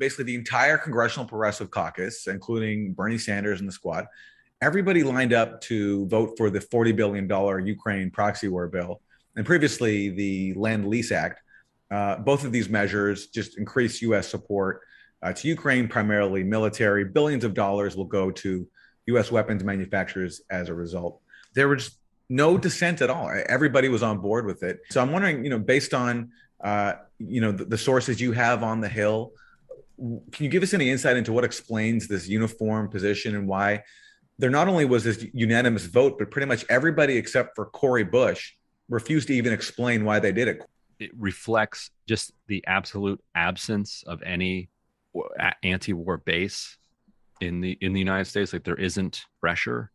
basically the entire Congressional Progressive Caucus, including Bernie Sanders and the squad, everybody lined up to vote for the $40 billion Ukraine proxy war bill. And previously, the Land Lease Act. Both of these measures just increase U.S. support to Ukraine, primarily military. Billions of dollars will go to U.S. weapons manufacturers as a result. There was no dissent at all. Everybody was on board with it. So I'm wondering, based on the sources you have on the Hill, can you give us any insight into what explains this uniform position and why there not only was this unanimous vote, but pretty much everybody except for Cory Bush refused to even explain why they did it? It reflects just the absolute absence of any anti-war base in the United States. Like there isn't pressure,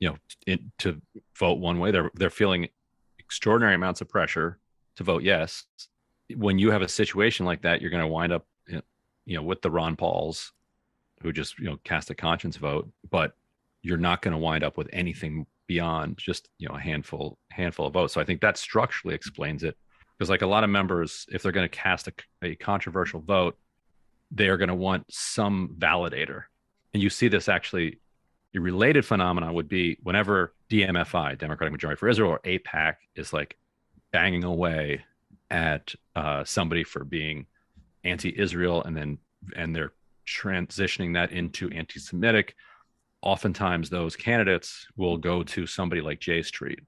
to vote one way. They're feeling extraordinary amounts of pressure to vote yes. When you have a situation like that, you're going to wind up, with the Ron Pauls who just cast a conscience vote, but you're not going to wind up with anything beyond just a handful of votes. So I think that structurally explains it, because like a lot of members, if they're going to cast a controversial vote, they are going to want some validator. And you see this actually, a related phenomenon would be whenever DMFI, Democratic Majority for Israel, or AIPAC is like banging away at somebody for being anti-Israel, and they're transitioning that into anti-Semitic. Oftentimes those candidates will go to somebody like J Street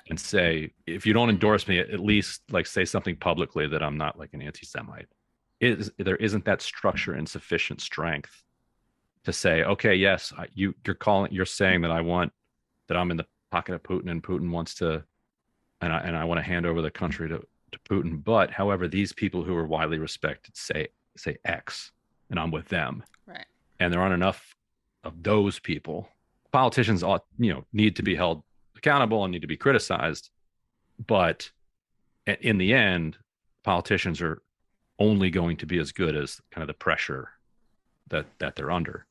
and say, if you don't endorse me, at least like say something publicly that I'm not like an anti-Semite. There isn't that structure and sufficient strength to say, okay, yes, you're saying that I'm in the pocket of Putin, and Putin wants to, and I want to hand over the country to Putin. But however, these people who are widely respected say X, and I'm with them. Right. And there aren't enough of those people. Politicians need to be held accountable and need to be criticized. But in the end, politicians are only going to be as good as kind of the pressure that they're under.